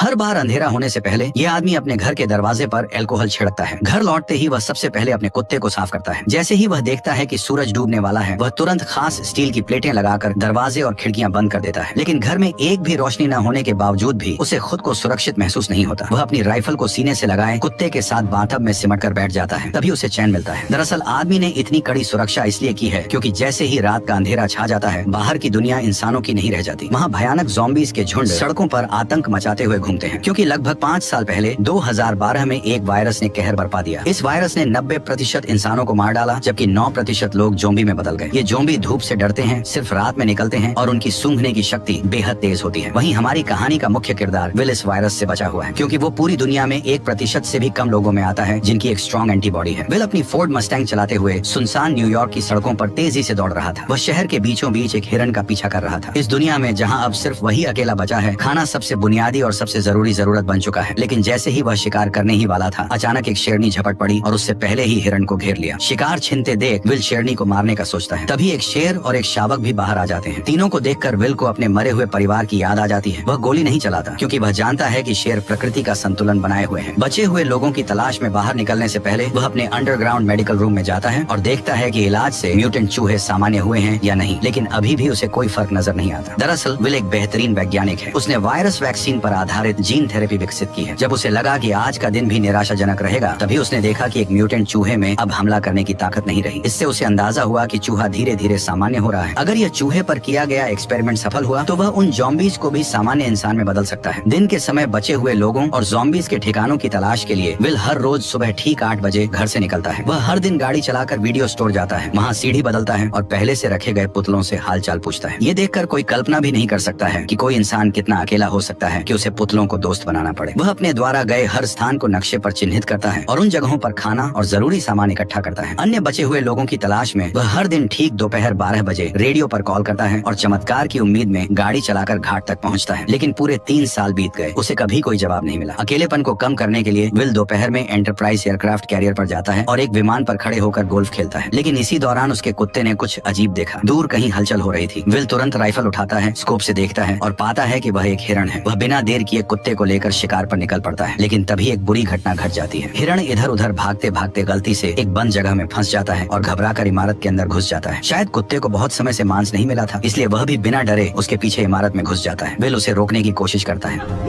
हर बार अंधेरा होने से पहले यह आदमी अपने घर के दरवाजे पर अल्कोहल छिड़कता है। घर लौटते ही वह सबसे पहले अपने कुत्ते को साफ करता है। जैसे ही वह देखता है कि सूरज डूबने वाला है, वह तुरंत खास स्टील की प्लेटें लगाकर दरवाजे और खिड़कियां बंद कर देता है। लेकिन घर में एक भी रोशनी न होने के बावजूद भी उसे खुद को सुरक्षित महसूस नहीं होता। वह अपनी राइफल को सीने से लगाए कुत्ते के साथ बाथटब में सिमट कर बैठ जाता है, तभी उसे चैन मिलता है। दरअसल आदमी ने इतनी कड़ी सुरक्षा इसलिए की है क्योंकि जैसे ही रात का अंधेरा छा जाता है, बाहर की दुनिया इंसानों की नहीं रह जाती। वहाँ भयानक ज़ॉम्बीज़ के झुंड सड़कों पर आतंक मचाते हुए घूमते हैं, क्योंकि लगभग 5 साल पहले 2012 में एक वायरस ने कहर बरपा दिया। इस वायरस ने 90% इंसानों को मार डाला, जबकि 9% लोग ज़ॉम्बी में बदल गए। ये ज़ॉम्बी धूप से डरते हैं, सिर्फ रात में निकलते हैं और उनकी सूंघने की शक्ति बेहद तेज होती है। वहीं हमारी कहानी का मुख्य किरदार विल इस वायरस से बचा हुआ है, क्योंकि वो पूरी दुनिया में 1% से भी कम लोगों में आता है जिनकी एक स्ट्रॉन्ग एंटीबॉडी है। विल अपनी फोर्ड मस्टैंग चलाते हुए सुनसान न्यूयॉर्क की सड़कों पर तेजी से दौड़ रहा था। वह शहर के बीचों बीच एक हिरन का पीछा कर रहा था। इस दुनिया में जहाँ अब सिर्फ वही अकेला बचा है, खाना सबसे बुनियादी और सबसे जरूरी जरूरत बन चुका है। लेकिन जैसे ही वह शिकार करने ही वाला था, अचानक एक शेरनी झपट पड़ी और उससे पहले ही हिरन को घेर लिया। शिकार छिनते देख विल शेरनी को मारने का सोचता है। तभी एक शेर और एक शावक भी बाहर आ जाते हैं। तीनों को देखकर विल को अपने मरे हुए परिवार की याद आ जाती है। वह गोली नहीं चलाता, क्योंकि वह जानता है कि शेर प्रकृति का संतुलन बनाए हुए हैं। बचे हुए लोगों की तलाश में बाहर निकलने से पहले वह अपने अंडरग्राउंड मेडिकल रूम में जाता है और देखता है कि इलाज से म्यूटेंट चूहे सामान्य हुए हैं या नहीं, लेकिन अभी भी उसे कोई फर्क नजर नहीं आता। दरअसल विल एक बेहतरीन वैज्ञानिक है। उसने वायरस वैक्सीन पर आधारित जीन थेरेपी विकसित की है। जब उसे लगा कि आज का दिन भी निराशाजनक रहेगा, तभी उसने देखा कि एक म्यूटेंट चूहे में अब हमला करने की ताकत नहीं रही। इससे उसे अंदाजा हुआ कि चूहा धीरे धीरे सामान्य हो रहा है। अगर यह चूहे पर किया गया एक्सपेरिमेंट सफल हुआ तो वह उन ज़ॉम्बीज़ को भी सामान्य इंसान में बदल सकता है। दिन के समय बचे हुए लोगों और ज़ॉम्बीज़ के ठिकानों की तलाश के लिए विल हर रोज सुबह ठीक 8 बजे घर से निकलता है। वह हर दिन गाड़ी चलाकर वीडियो स्टोर जाता है, वहाँ सीढ़ी बदलता है और पहले से रखे गए पुतलों से हालचाल पूछता है। ये देखकर कोई कल्पना भी नहीं कर सकता है कि कोई इंसान कितना अकेला हो सकता है कि उसे पुतलों को दोस्त बनाना पड़े। वह अपने द्वारा गए हर स्थान को नक्शे पर चिन्हित करता है और उन जगहों पर खाना और जरूरी सामान इकट्ठा करता है। अन्य बचे हुए लोगों की तलाश में वह हर दिन ठीक दोपहर 12 बजे रेडियो पर कॉल करता है और चमत्कार की उम्मीद में गाड़ी चलाकर घाट तक पहुंचता है। लेकिन पूरे 3 साल बीत गए, उसे कभी कोई जवाब नहीं मिला। अकेलेपन को कम करने के लिए विल दोपहर में एंटरप्राइज एयरक्राफ्ट कैरियर पर जाता है और एक विमान पर खड़े होकर गोल्फ खेलता है। लेकिन इसी दौरान उसके कुत्ते ने कुछ अजीब देखा। दूर कहीं हलचल हो रही थी। विल तुरंत राइफल उठाता है, स्कोप से देखता है और पाता है कि वह एक हिरण है। वह बिना देर किए कुत्ते को लेकर शिकार पर निकल पड़ता है। लेकिन तभी एक बुरी घटना घट जाती है। हिरण इधर उधर भागते भागते गलती से एक बंद जगह में फंस जाता है और घबराकर इमारत के अंदर घुस जाता है। शायद कुत्ते को बहुत समय से मांस नहीं मिला था, इसलिए वह भी बिना डरे उसके पीछे इमारत में घुस जाता है। विल उसे रोकने की कोशिश करता है।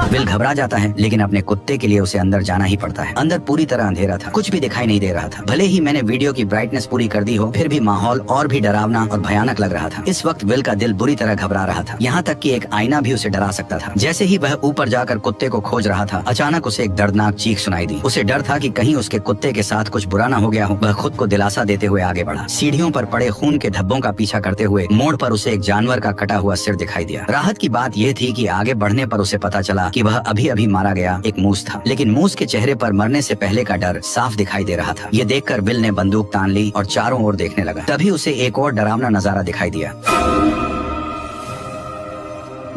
विल घबरा जाता है, लेकिन अपने कुत्ते के लिए उसे अंदर जाना ही पड़ता है। अंदर पूरी तरह अंधेरा था, कुछ भी दिखाई नहीं दे रहा था। भले ही मैंने वीडियो की ब्राइटनेस पूरी कर दी हो, फिर भी माहौल और भी डरावना और भयानक लग रहा था। इस वक्त विल का दिल बुरी तरह घबरा रहा था, यहाँ तक कि एक आईना भी उसे डरा सकता था। जैसे ही वह ऊपर जाकर कुत्ते को खोज रहा था, अचानक उसे एक दर्दनाक चीख सुनाई दी। उसे डर था कि कहीं उसके कुत्ते के साथ कुछ बुरा न हो गया हो। वह खुद को दिलासा देते हुए आगे बढ़ा। सीढ़ियों पर पड़े खून के धब्बों का पीछा करते हुए मोड़ पर उसे एक जानवर का कटा हुआ सिर दिखाई दिया। राहत की बात यह थी कि आगे बढ़ने पर उसे पता चला कि वह अभी अभी मारा गया एक मूस था। लेकिन मूस के चेहरे पर मरने से पहले का डर साफ दिखाई दे रहा था। ये देखकर विल ने बंदूक तान ली और चारों ओर देखने लगा। तभी उसे एक और डरावना नजारा दिखाई दिया।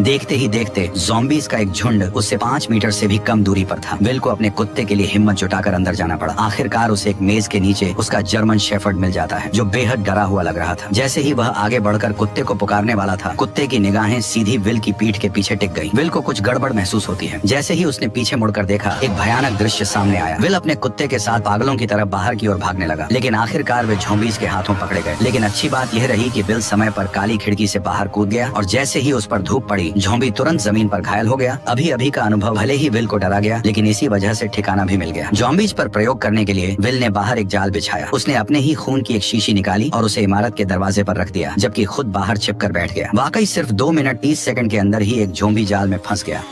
देखते ही देखते ज़ॉम्बीज़ का एक झुंड उससे 5 मीटर से भी कम दूरी पर था। विल को अपने कुत्ते के लिए हिम्मत जुटाकर अंदर जाना पड़ा। आखिरकार उसे एक मेज के नीचे उसका जर्मन शेफर्ड मिल जाता है, जो बेहद डरा हुआ लग रहा था। जैसे ही वह आगे बढ़कर कुत्ते को पुकारने वाला था, कुत्ते की निगाहें सीधी विल की पीठ के पीछे टिक गई। विल को कुछ गड़बड़ महसूस होती है। जैसे ही उसने पीछे मुड़कर देखा, एक भयानक दृश्य सामने आया। विल अपने कुत्ते के साथ पागलों की तरह बाहर की ओर भागने लगा, लेकिन आखिरकार वे ज़ॉम्बीज़ के हाथों पकड़े गए। लेकिन अच्छी बात यह रही कि विल समय पर काली खिड़की से बाहर कूद गया और जैसे ही उस पर धूप पड़ी, ज़ॉम्बी तुरंत जमीन पर घायल हो गया। अभी अभी का अनुभव भले ही विल को डरा गया, लेकिन इसी वजह से ठिकाना भी मिल गया। ज़ॉम्बीज़ पर प्रयोग करने के लिए विल ने बाहर एक जाल बिछाया। उसने अपने ही खून की एक शीशी निकाली और उसे इमारत के दरवाजे पर रख दिया, जबकि खुद बाहर छिपकर बैठ गया। वाकई सिर्फ 2 मिनट 30 सेकंड के अंदर ही एक ज़ॉम्बी जाल में फंस गया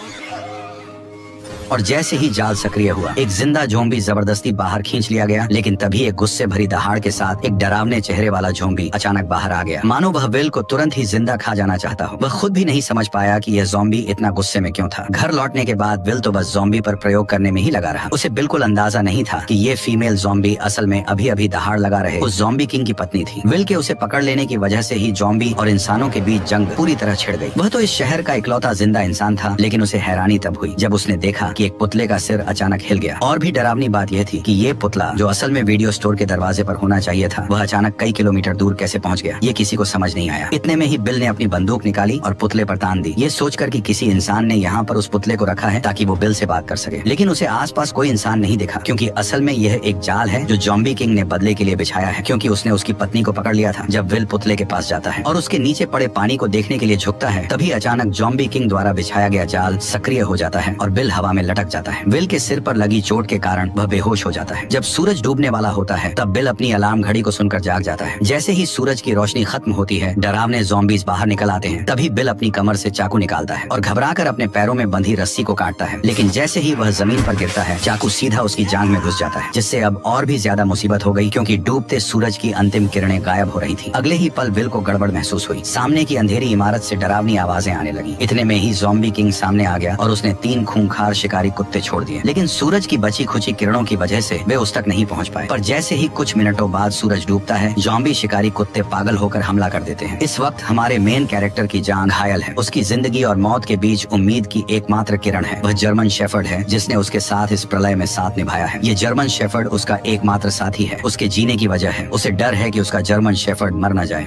और जैसे ही जाल सक्रिय हुआ, एक जिंदा ज़ॉम्बी जबरदस्ती बाहर खींच लिया गया। लेकिन तभी एक गुस्से भरी दहाड़ के साथ एक डरावने चेहरे वाला ज़ॉम्बी अचानक बाहर आ गया, मानो वह विल को तुरंत ही जिंदा खा जाना चाहता हो। वह खुद भी नहीं समझ पाया कि यह ज़ॉम्बी इतना गुस्से में क्यों था। घर लौटने के बाद विल तो बस ज़ॉम्बी पर प्रयोग करने में ही लगा रहा। उसे बिल्कुल अंदाजा नहीं था कि ये फीमेल ज़ॉम्बी असल में अभी अभी दहाड़ लगा रहे उस ज़ॉम्बी किंग की पत्नी थी। विल के उसे पकड़ लेने की वजह से ही ज़ॉम्बी और इंसानों के बीच जंग पूरी तरह छिड़ गई। वह तो इस शहर का इकलौता जिंदा इंसान था, लेकिन उसे हैरानी तब हुई जब उसने देखा कि एक पुतले का सिर अचानक हिल गया। और भी डरावनी बात यह थी कि ये पुतला जो असल में वीडियो स्टोर के दरवाजे पर होना चाहिए था, वह अचानक कई किलोमीटर दूर कैसे पहुंच गया, ये किसी को समझ नहीं आया। इतने में ही बिल ने अपनी बंदूक निकाली और पुतले पर तान दी, ये सोचकर कि किसी इंसान ने यहाँ पर उस पुतले को रखा है ताकि वो बिल से बात कर सके। लेकिन उसे आसपास कोई इंसान नहीं दिखा, क्योंकि असल में यह एक जाल है जो ज़ॉम्बी किंग ने बदले के लिए बिछाया है, क्योंकि उसने उसकी पत्नी को पकड़ लिया था। जब विल पुतले के पास जाता है और उसके नीचे पड़े पानी को देखने के लिए झुकता है, तभी अचानक ज़ॉम्बी किंग द्वारा बिछाया गया जाल सक्रिय हो जाता है और बिल हवा में लटक जाता है। विल के सिर पर लगी चोट के कारण वह बेहोश हो जाता है। जब सूरज डूबने वाला होता है तब बिल अपनी अलार्म घड़ी को सुनकर जाग जाता है। जैसे ही सूरज की रोशनी खत्म होती है, डरावने ज़ॉम्बीज बाहर निकल आते हैं। तभी बिल अपनी कमर से चाकू निकालता है और घबराकर अपने पैरों में बंधी रस्सी को काटता है। लेकिन जैसे ही वह जमीन पर गिरता है, चाकू सीधा उसकी जांघ में घुस जाता है, जिससे अब और भी ज्यादा मुसीबत हो गई, क्योंकि डूबते सूरज की अंतिम किरणें गायब हो रही थी। अगले ही पल विल को गड़बड़ महसूस हुई। सामने की अंधेरी इमारत से डरावनी आवाजें आने लगी। इतने में ही ज़ॉम्बी किंग सामने आ गया और उसने 3 खूंखार शिकारी कुत्ते छोड़ दिए। लेकिन सूरज की बची खुची किरणों की वजह से वे उस तक नहीं पहुंच पाए। पर जैसे ही कुछ मिनटों बाद सूरज डूबता है, ज़ॉम्बी शिकारी कुत्ते पागल होकर हमला कर देते हैं। इस वक्त हमारे मेन कैरेक्टर की जान घायल है। उसकी जिंदगी और मौत के बीच उम्मीद की एकमात्र किरण है। वह जर्मन शेफर्ड है जिसने उसके साथ इस प्रलय में साथ निभाया है। ये जर्मन शेफर्ड उसका एकमात्र साथी है। उसके जीने की वजह है, उसे डर है कि उसका जर्मन शेफर्ड मर न जाए।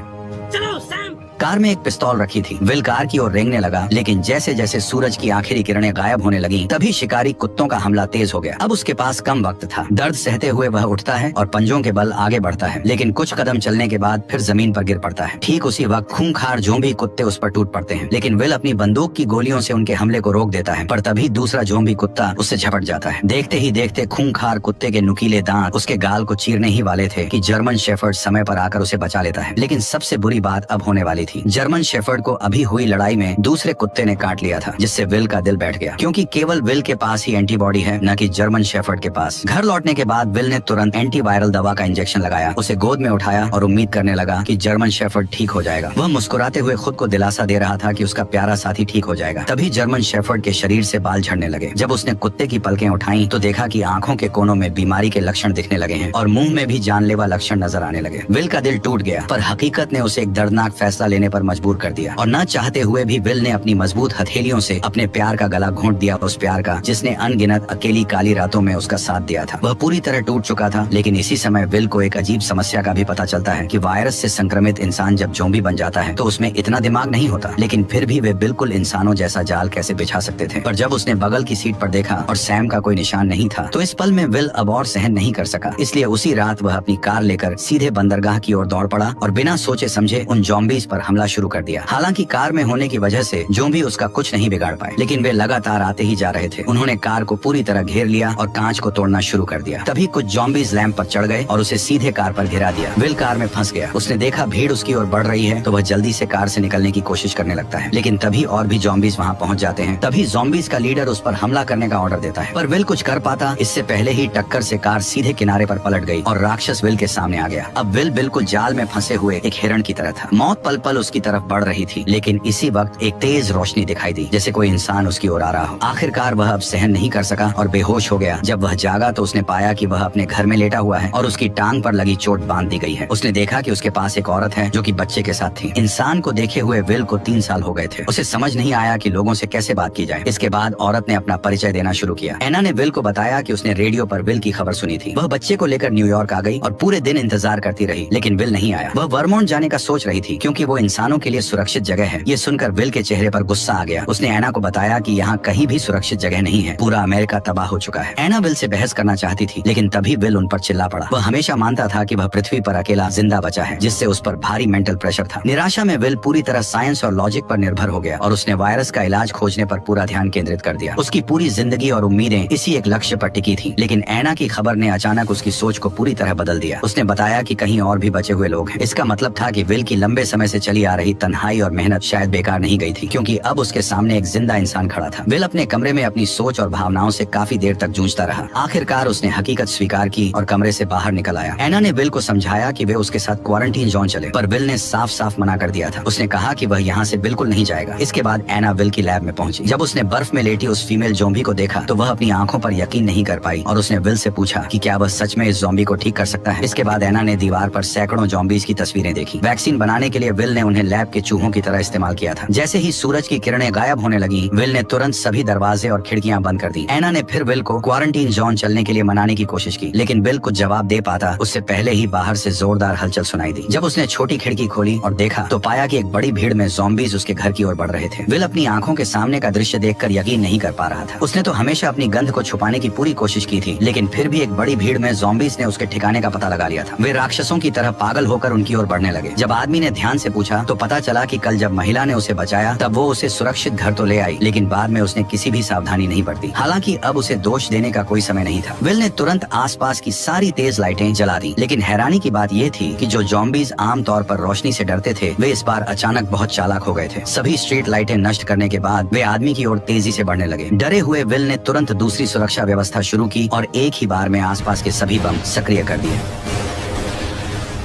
कार में एक पिस्तौल रखी थी। विल कार की ओर रेंगने लगा, लेकिन जैसे जैसे सूरज की आखिरी किरणें गायब होने लगी, तभी शिकारी कुत्तों का हमला तेज हो गया। अब उसके पास कम वक्त था। दर्द सहते हुए वह उठता है और पंजों के बल आगे बढ़ता है, लेकिन कुछ कदम चलने के बाद फिर जमीन पर गिर पड़ता है। ठीक उसी वक्त खूंखार ज़ॉम्बी कुत्ते उस पर टूट पड़ते हैं, लेकिन विल अपनी बंदूक की गोलियों से उनके हमले को रोक देता है। पर तभी दूसरा ज़ॉम्बी कुत्ता उससे झपट जाता है। देखते ही देखते खूंखार कुत्ते के नुकीले दांत उसके गाल को चीरने ही वाले थे कि जर्मन शेफर्ड समय पर आकर उसे बचा लेता है। लेकिन सबसे बुरी बात अब होने वाली थी। जर्मन शेफर्ड को अभी हुई लड़ाई में दूसरे कुत्ते ने काट लिया था, जिससे विल का दिल बैठ गया, क्योंकि केवल विल के पास ही एंटीबॉडी है, न कि जर्मन शेफर्ड के पास। घर लौटने के बाद विल ने तुरंत एंटीवायरल दवा का इंजेक्शन लगाया, उसे गोद में उठाया और उम्मीद करने लगा कि जर्मन शेफर्ड ठीक हो जाएगा। वह मुस्कुराते हुए खुद को दिलासा दे रहा था कि उसका प्यारा साथी ठीक हो जाएगा। तभी जर्मन शेफर्ड के शरीर से बाल झड़ने लगे। जब उसने कुत्ते की पलकें उठाई तो देखा कि आंखों के कोनों में बीमारी के लक्षण दिखने लगे हैं और मुंह में भी जानलेवा लक्षण नजर आने लगे। विल का दिल टूट गया, पर हकीकत ने उसे एक दर्दनाक फैसला लेने पर मजबूर कर दिया और न चाहते हुए भी विल ने अपनी मजबूत हथेलियों से अपने प्यार का गला घोंट दिया। उस प्यार का जिसने अनगिनत अकेली काली रातों में उसका साथ दिया था। वह पूरी तरह टूट चुका था। लेकिन इसी समय विल को एक अजीब समस्या का भी पता चलता है कि वायरस से संक्रमित इंसान जब ज़ॉम्बी बन जाता है तो उसमें इतना दिमाग नहीं होता, लेकिन फिर भी वे बिल्कुल इंसानों जैसा जाल कैसे बिछा सकते थे। पर जब उसने बगल की सीट पर देखा और सैम का कोई निशान नहीं था, तो इस पल में विल अब और सहन नहीं कर सका। इसलिए उसी रात वह अपनी कार लेकर सीधे बंदरगाह की ओर दौड़ पड़ा और बिना सोचे समझे उन ज़ॉम्बीज पर हमला शुरू कर दिया। हालांकि कार में होने की वजह से ज़ॉम्बी उसका कुछ नहीं बिगाड़ पाए, लेकिन वे लगातार आते ही जा रहे थे। उन्होंने कार को पूरी तरह घेर लिया और कांच को तोड़ना शुरू कर दिया। तभी कुछ ज़ॉम्बीज लैंप पर चढ़ गए और उसे सीधे कार पर गिरा दिया। विल कार में फंस गया। उसने देखा भीड़ उसकी ओर बढ़ रही है तो वह जल्दी से कार से निकलने की कोशिश करने लगता है, लेकिन तभी और भी ज़ॉम्बीज वहाँ पहुँच जाते हैं। तभी ज़ॉम्बीज का लीडर उस पर हमला करने का ऑर्डर देता है, पर विल कुछ कर पाता इससे पहले ही टक्कर से कार सीधे किनारे पर पलट गई और राक्षस विल के सामने आ गया। अब विल बिल्कुल जाल में फंसे हुए एक हिरण की तरह था। मौत पल पल उसकी तरफ बढ़ रही थी, लेकिन इसी वक्त एक तेज रोशनी दिखाई दी, जैसे कोई इंसान उसकी ओर आ रहा हो। आखिरकार वह अब सहन नहीं कर सका और बेहोश हो गया। जब वह जागा तो उसने पाया कि वह अपने घर में लेटा हुआ है और उसकी टांग पर लगी चोट बांध दी गई है। उसने देखा कि उसके पास एक औरत है जो कि बच्चे के साथ थी। इंसान को देखे हुए विल को 3 साल हो गए थे। उसे समझ नहीं आया कि लोगों से कैसे बात की जाए। इसके बाद औरत ने अपना परिचय देना शुरू किया। एना ने विल को बताया कि उसने रेडियो पर विल की खबर सुनी थी। वह बच्चे को लेकर न्यूयॉर्क आ गई और पूरे दिन इंतजार करती रही, लेकिन विल नहीं आया। वह वर्मोंट जाने का सोच रही थी क्योंकि वो इंसानों के लिए सुरक्षित जगह है। ये सुनकर विल के चेहरे पर गुस्सा आ गया। उसने एना को बताया कि यहाँ कहीं भी सुरक्षित जगह नहीं है, पूरा अमेरिका तबाह हो चुका है। एना विल से बहस करना चाहती थी, लेकिन तभी विल उन पर चिल्ला पड़ा। वह हमेशा मानता था कि वह पृथ्वी पर अकेला जिंदा बचा है, जिससे उस पर भारी मेंटल प्रेशर था। निराशा में विल पूरी तरह साइंस और लॉजिक पर निर्भर हो गया और उसने वायरस का इलाज खोजने पर पूरा ध्यान केंद्रित कर दिया। उसकी पूरी जिंदगी और उम्मीदें इसी एक लक्ष्य पर टिकी थी। लेकिन एना की खबर ने अचानक उसकी सोच को पूरी तरह बदल दिया। उसने बताया कि कहीं और भी बचे हुए लोग हैं। इसका मतलब था कि विल की लंबे समय से चली आ रही तन्हाई और मेहनत शायद बेकार नहीं गई थी, क्योंकि अब उसके सामने एक जिंदा इंसान खड़ा था। विल अपने कमरे में अपनी सोच और भावनाओं से काफी देर तक जूझता रहा। आखिरकार उसने हकीकत स्वीकार की और कमरे से बाहर निकल आया। एना ने विल को समझाया कि वे उसके साथ क्वारंटीन जोन चले, पर विल ने साफ साफ मना कर दिया था। उसने कहा कि वह यहाँ से बिल्कुल नहीं जाएगा। इसके बाद एना विल की लैब में पहुंची। जब उसने बर्फ में लेटी उस फीमेल ज़ॉम्बी को देखा तो वह अपनी आंखों पर यकीन नहीं कर पाई और उसने विल से पूछा कि क्या वह सच में इस ज़ॉम्बी को ठीक कर सकता है। इसके बाद एना ने दीवार पर सैकड़ों ज़ॉम्बीज की तस्वीरें देखी। वैक्सीन बनाने के लिए विल ने उन्हें लैब के चूहों की तरह इस्तेमाल किया था। जैसे ही सूरज की किरणें गायब होने लगी, विल ने तुरंत सभी दरवाजे और खिड़कियां बंद कर दी। एना ने फिर विल को क्वारंटीन जोन चलने के लिए मनाने की कोशिश की, लेकिन विल कुछ जवाब दे पाता उससे पहले ही बाहर से जोरदार हलचल सुनाई दी। जब उसने छोटी खिड़की खोली और देखा तो पाया कि एक बड़ी भीड़ में ज़ॉम्बीज़ उसके घर की ओर बढ़ रहे थे। विल अपनी आंखों के सामने का दृश्य देखकर यकीन नहीं कर पा रहा था। उसने तो हमेशा अपनी गंध को छुपाने की पूरी कोशिश की थी, लेकिन फिर भी एक बड़ी भीड़ में ज़ॉम्बीज़ ने उसके ठिकाने का पता लगा लिया था। वे राक्षसों की तरह पागल होकर उनकी ओर बढ़ने लगे। जब आदमी ने ध्यान से पूछा तो पता चला कि कल जब महिला ने उसे बचाया तब वो उसे सुरक्षित घर तो ले आई, लेकिन बाद में उसने किसी भी सावधानी नहीं बरती। हालांकि अब उसे दोष देने का कोई समय नहीं था। विल ने तुरंत आसपास की सारी तेज लाइटें जला दी, लेकिन हैरानी की बात यह थी कि जो ज़ॉम्बीज़ आम तौर पर रोशनी से डरते थे, वे इस बार अचानक बहुत चालाक हो गए थे। सभी स्ट्रीट लाइटें नष्ट करने के बाद वे आदमी की ओर तेजी से बढ़ने लगे। डरे हुए विल ने तुरंत दूसरी सुरक्षा व्यवस्था शुरू की और एक ही बार में आसपास के सभी बम सक्रिय कर दिए।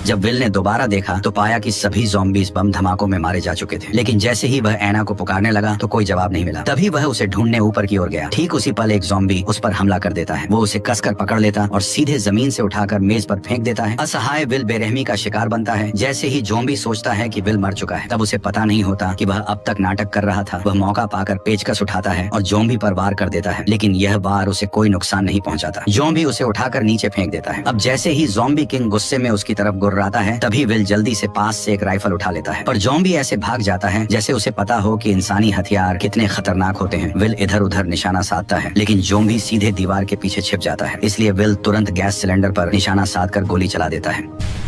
जब विल ने दोबारा देखा तो पाया कि सभी ज़ॉम्बीज़ बम धमाकों में मारे जा चुके थे, लेकिन जैसे ही वह एना को पुकारने लगा तो कोई जवाब नहीं मिला। तभी वह उसे ढूंढने ऊपर की ओर गया। ठीक उसी पल एक ज़ॉम्बी उस पर हमला कर देता है। वो उसे कसकर पकड़ लेता और सीधे जमीन से उठाकर मेज पर फेंक देता है। असहाय विल बेरहमी का शिकार बनता है। जैसे ही ज़ॉम्बी सोचता है कि विल मर चुका है, तब उसे पता नहीं होता कि वह अब तक नाटक कर रहा था। वह मौका पाकर पेचकस उठाता है और ज़ॉम्बी पर वार कर देता है, लेकिन यह वार उसे कोई नुकसान नहीं पहुंचाता। ज़ॉम्बी उसे उठाकर नीचे फेंक देता है। अब जैसे ही ज़ॉम्बी किंग गुस्से में उसकी तरफ गुर्राता है, तभी विल जल्दी से पास से एक राइफल उठा लेता है, पर ज़ॉम्बी ऐसे भाग जाता है जैसे उसे पता हो कि इंसानी हथियार कितने खतरनाक होते हैं। विल इधर उधर निशाना साधता है, लेकिन ज़ॉम्बी सीधे दीवार के पीछे छिप जाता है। इसलिए विल तुरंत गैस सिलेंडर पर निशाना साधकर गोली चला देता है।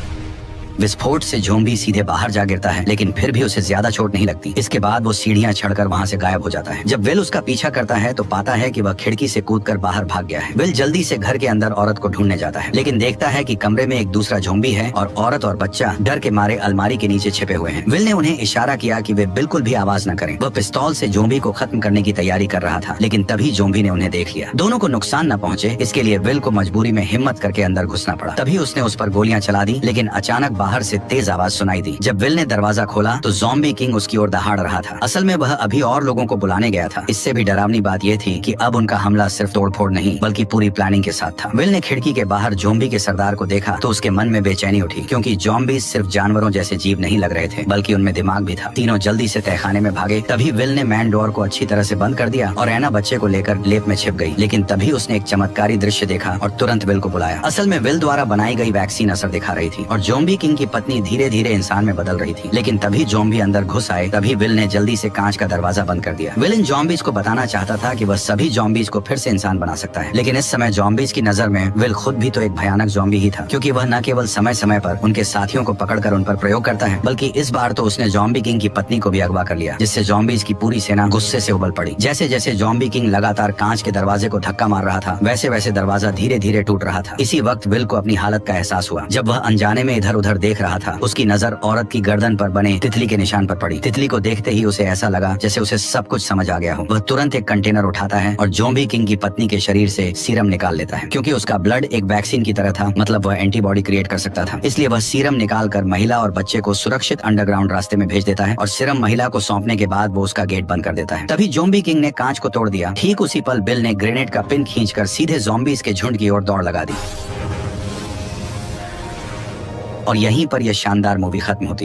विस्फोट से ज़ॉम्बी सीधे बाहर जा गिरता है, लेकिन फिर भी उसे ज्यादा चोट नहीं लगती। इसके बाद वो सीढ़ियां चढ़कर वहां से गायब हो जाता है। जब विल उसका पीछा करता है तो पाता है कि वह खिड़की से कूदकर बाहर भाग गया है। विल जल्दी से घर के अंदर औरत को ढूंढने जाता है, लेकिन देखता है कि कमरे में एक दूसरा ज़ॉम्बी है और औरत और बच्चा डर के मारे अलमारी के नीचे छिपे हुए हैं। विल ने उन्हें इशारा किया कि वे बिल्कुल भी आवाज न करें। वह पिस्तौल से ज़ॉम्बी को खत्म करने की तैयारी कर रहा था, लेकिन तभी ज़ॉम्बी ने उन्हें देख लिया। दोनों को नुकसान न पहुंचे, इसके लिए विल को मजबूरी में हिम्मत करके अंदर घुसना पड़ा। तभी उसने उस पर गोलियां चला दी, लेकिन अचानक बाहर से तेज आवाज सुनाई दी। जब विल ने दरवाजा खोला तो ज़ॉम्बी किंग उसकी ओर दहाड़ रहा था। असल में वह अभी और लोगों को बुलाने गया था। इससे भी डरावनी बात यह थी कि अब उनका हमला सिर्फ तोड़फोड़ नहीं बल्कि पूरी प्लानिंग के साथ था। विल ने खिड़की के बाहर ज़ॉम्बी के सरदार को देखा तो उसके मन में बेचैनी उठी, क्योंकि ज़ॉम्बी सिर्फ जानवरों जैसे जीव नहीं लग रहे थे, बल्कि उनमें दिमाग भी था। तीनों जल्दी से तहखाने में भागे। तभी विल ने मैन डोर को अच्छी तरह से बंद कर दिया और एना बच्चे को लेकर लेप में छिप गई। लेकिन तभी उसने एक चमत्कारी दृश्य देखा और तुरंत विल को बुलाया। असल में विल द्वारा बनाई गई वैक्सीन असर दिखा रही थी और ज़ॉम्बी किंग की पत्नी धीरे धीरे इंसान में बदल रही थी। लेकिन तभी ज़ॉम्बी अंदर घुस आए। तभी विल ने जल्दी से कांच का दरवाजा बंद कर दिया। विल इन ज़ॉम्बीज़ को बताना चाहता था कि वह सभी ज़ॉम्बीज़ को फिर से इंसान बना सकता है, लेकिन इस समय ज़ॉम्बीज़ की नजर में विल खुद भी तो एक भयानक ज़ॉम्बी ही था, क्योंकि वह न केवल समय समय पर उनके साथियों को पकड़कर उन पर प्रयोग करता है, बल्कि इस बार तो उसने ज़ॉम्बी किंग की पत्नी को भी अगवा कर लिया, जिससे ज़ॉम्बीज़ की पूरी सेना गुस्से से उबल पड़ी। जैसे जैसे ज़ॉम्बी किंग लगातार कांच के दरवाजे को धक्का मार रहा था, वैसे वैसे दरवाजा धीरे धीरे टूट रहा था। इसी वक्त विल को अपनी हालत का एहसास हुआ। जब वह अनजाने में इधर उधर देख रहा था, उसकी नजर औरत की गर्दन पर बने तितली के निशान पर पड़ी। तितली को देखते ही उसे ऐसा लगा जैसे उसे सब कुछ समझ आ गया हो। वह तुरंत एक कंटेनर उठाता है और ज़ॉम्बी किंग की पत्नी के शरीर से सीरम निकाल लेता है। क्योंकि उसका ब्लड एक वैक्सीन की तरह था, मतलब वह एंटीबॉडी क्रिएट कर सकता था। इसलिए वह सीरम निकाल कर महिला और बच्चे को सुरक्षित अंडरग्राउंड रास्ते में भेज देता है और सीरम महिला को सौंपने के बाद वो उसका गेट बंद कर देता है। तभी ज़ॉम्बी किंग ने कांच को तोड़ दिया। ठीक उसी पल बिल ने ग्रेनेड का पिन खींचकर सीधे ज़ॉम्बीज़ के झुंड की ओर दौड़ लगा दी और यहीं पर यह शानदार मूवी खत्म होती है।